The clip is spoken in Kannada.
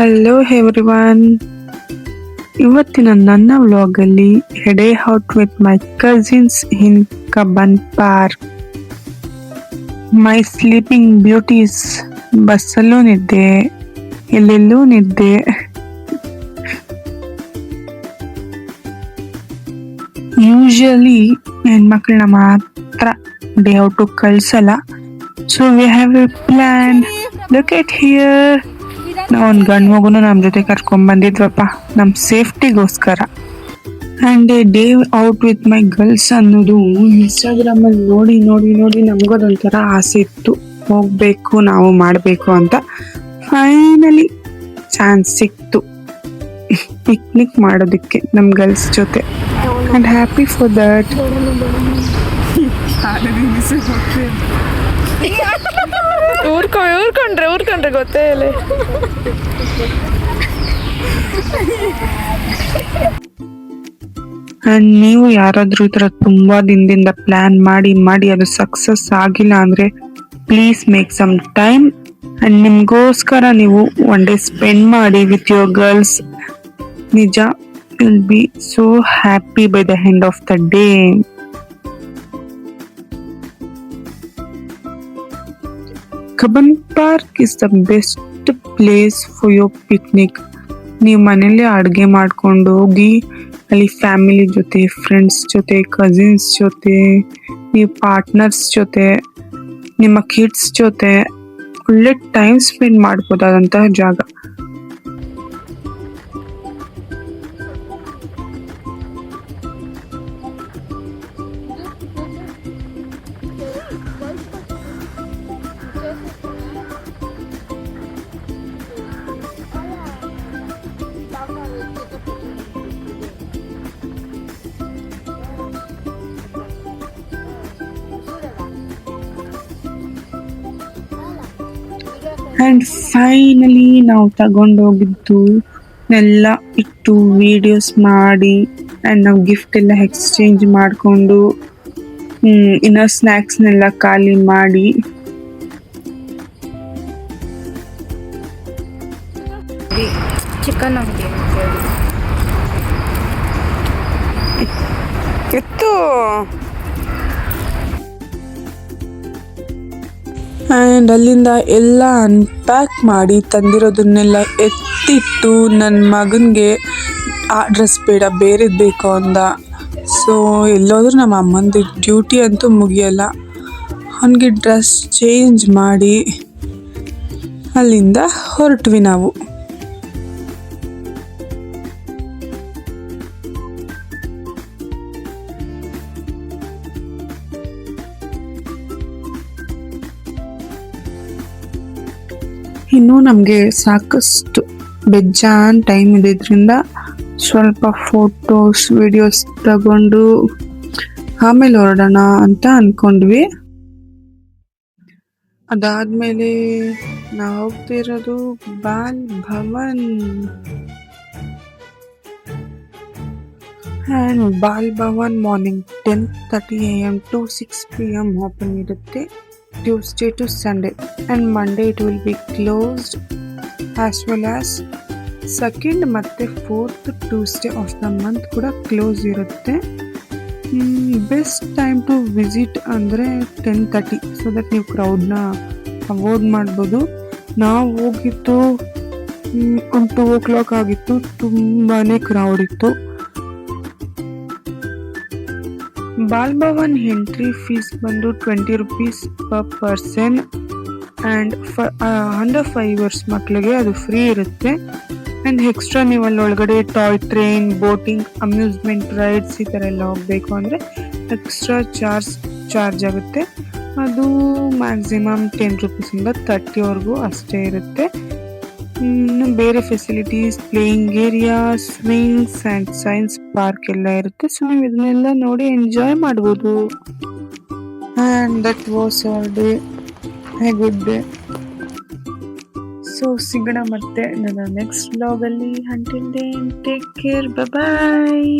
ಹಲೋ ಎವ್ರಿವನ್, ಇವತ್ತಿನ ನನ್ನ ವ್ಲಾಗಲ್ಲಿ headed out with my cousins in Cubbon Park. My sleeping beauties. ಬಸ್ಸಲ್ಲೂ ನಿದ್ದೆ, ಎಲ್ಲೆಲ್ಲೂ ನಿದ್ದೆ. ಯೂಶಲಿ ಹೆಣ್ಮಕ್ಳನ್ನ ಮಾತ್ರ ಡೇ ಔಟ್ ಕಳ್ಸಲ್ಲ. So we have a plan. Look at here. ನಾವು ಒಂದು ಗಂಡು ಮಗುನು ನಮ್ಮ ಜೊತೆ ಕರ್ಕೊಂಡ್ ಬಂದಿದ್ವಪ್ಪ, ನಮ್ಮ ಸೇಫ್ಟಿಗೋಸ್ಕರ. And day out with my girls ಅನ್ನೋದು ಇನ್ಸ್ಟಾಗ್ರಾಮಲ್ಲಿ ನೋಡಿ ನೋಡಿ ನೋಡಿ ನಮಗೋದೊಂಥರ ಆಸೆ ಇತ್ತು, ಹೋಗಬೇಕು ನಾವು ಮಾಡಬೇಕು ಅಂತ. ಫೈನಲಿ ಚಾನ್ಸ್ ಸಿಕ್ತು ಪಿಕ್ನಿಕ್ ಮಾಡೋದಕ್ಕೆ ನಮ್ಮ ಗರ್ಲ್ಸ್ ಜೊತೆ. And happy for that. ಊರ್ಕೊಂಡ್ರೆ ಗೊತ್ತೇ ಇಲ್ಲ. ಆ್ಯಂಡ್ ನೀವು ಯಾರಾದ್ರೂ ಈ ಥರ ತುಂಬಾ ದಿನದಿಂದ ಪ್ಲಾನ್ ಮಾಡಿ ಅದು ಸಕ್ಸಸ್ ಆಗಿಲ್ಲ ಅಂದ್ರೆ please make some time and ನಿಮಗೋಸ್ಕರ ನೀವು ಒನ್ ಡೇ ಸ್ಪೆಂಡ್ ಮಾಡಿ ವಿತ್ ಯುವರ್ ಗರ್ಲ್ಸ್. ನಿಜ, will be so happy by the end of the day. Cubbon park is the best place for your picnic. ನೀವು ಮನೇಲಿ ಅಡುಗೆ ಮಾಡ್ಕೊಂಡು ಹೋಗಿ ಅಲ್ಲಿ ಫ್ಯಾಮಿಲಿ ಜೊತೆ, ಫ್ರೆಂಡ್ಸ್ ಜೊತೆ, ಕಸಿನ್ಸ್ ಜೊತೆ, ನೀವು ಪಾರ್ಟ್ನರ್ಸ್ ಜೊತೆ, ನಿಮ್ಮ ಕಿಡ್ಸ್ ಜೊತೆ ಒಳ್ಳೆ ಟೈಮ್ ಸ್ಪೆಂಡ್ ಮಾಡ್ಬೋದಾದಂತಹ ಜಾಗ. ಆ್ಯಂಡ್ ಫೈನಲಿ ನಾವು ತಗೊಂಡೋಗಿದ್ದು ಎಲ್ಲ ಇಟ್ಟು ವಿಡಿಯೋಸ್ ಮಾಡಿ ಆ್ಯಂಡ್ ನಾವು ಗಿಫ್ಟ್ ಎಲ್ಲ ಎಕ್ಸ್ಚೇಂಜ್ ಮಾಡಿಕೊಂಡು ಇನ್ನು ಸ್ನ್ಯಾಕ್ಸ್ನೆಲ್ಲ ಖಾಲಿ ಮಾಡಿ ಚಿಕನ್ ಎತ್ತು. ಆ್ಯಂಡ್ ಅಲ್ಲಿಂದ ಎಲ್ಲ ಅನ್ಪ್ಯಾಕ್ ಮಾಡಿ ತಂದಿರೋದನ್ನೆಲ್ಲ ಎತ್ತಿಟ್ಟು ನನ್ನ ಮಗನಿಗೆ ಆ ಡ್ರೆಸ್ ಬೇಡ ಬೇರೆದು ಬೇಕು ಅಂದ. ಸೊ ಎಲ್ಲೋದ್ರೂ ನಮ್ಮ ಅಮ್ಮಂದು ಡ್ಯೂಟಿ ಅಂತೂ ಮುಗಿಯಲ್ಲ. ಅವನಿಗೆ ಡ್ರೆಸ್ ಚೇಂಜ್ ಮಾಡಿ ಅಲ್ಲಿಂದ ಹೊರಟ್ವಿ ನಾವು. ಇನ್ನೂ ನಮಗೆ ಸಾಕಷ್ಟು ಬೆಜ್ಜಾನ್ ಟೈಮ್ ಇದ್ದಿದ್ದರಿಂದ ಸ್ವಲ್ಪ ಫೋಟೋಸ್ ವಿಡಿಯೋಸ್ ತಗೊಂಡು ಆಮೇಲೆ ಹೊರಡೋಣ ಅಂತ ಅಂದ್ಕೊಂಡ್ವಿ. ಅದಾದ್ಮೇಲೆ ನಾವು ಹೋಗ್ತಿರೋದು Bal Bhavan. And Bal Bhavan morning 10:30 AM to 6 PM open ಇರುತ್ತೆ, Tuesday to Sunday, and Monday it will be closed, as well as second ಮತ್ತೆ 4th Tuesday of the month ಕೂಡ ಕ್ಲೋಸ್ ಇರುತ್ತೆ. ಬೆಸ್ಟ್ ಟೈಮ್ ಟು ವಿಸಿಟ್ ಅಂದರೆ 10:30, ಸೊ ದಟ್ ನೀವು ಕ್ರೌಡ್ನ ಅವಾಯ್ಡ್ ಮಾಡ್ಬೋದು. ನಾವು ಹೋಗಿದ್ದು 2 o'clock ಆಗಿತ್ತು, ತುಂಬಾ ಕ್ರೌಡ್ ಇತ್ತು. ಬಾಲ್ ಭವನ್ ಎಂಟ್ರಿ ಫೀಸ್ ಬಂದು 20 rupees per person. And under 5 years ಮಕ್ಕಳಿಗೆ ಅದು ಫ್ರೀ ಇರುತ್ತೆ. ಆ್ಯಂಡ್ ಎಕ್ಸ್ಟ್ರಾ ನೀವು ಅಲ್ಲಿ ಒಳಗಡೆ toy train, boating, amusement rides ಈ ಥರ ಎಲ್ಲ ಹೋಗಬೇಕು ಅಂದರೆ ಎಕ್ಸ್ಟ್ರಾ ಚಾರ್ಜ್ ಆಗುತ್ತೆ. ಅದು ಮ್ಯಾಕ್ಸಿಮಮ್ 10 rupees ಇಂದ 30 ಅಷ್ಟೇ ಇರುತ್ತೆ. ಬೇರೆ facilities, playing area, swings and science park ಎಲ್ಲ ಇರುತ್ತೆ. ಸೊ ನೀವು ಇದನ್ನೆಲ್ಲ ನೋಡಿ ಎಂಜಾಯ್ ಮಾಡ್ಬೋದು. And that was our day, a good day. So ಸಿಗೋಣ ಮತ್ತೆ ನನ್ನ ನೆಕ್ಸ್ಟ್ ವ್ಲಾಗಲ್ಲಿ. ಅಂಟಿಲ್ ದೆನ್ ಟೇಕ್ ಕೇರ್, ಬಾಯ್.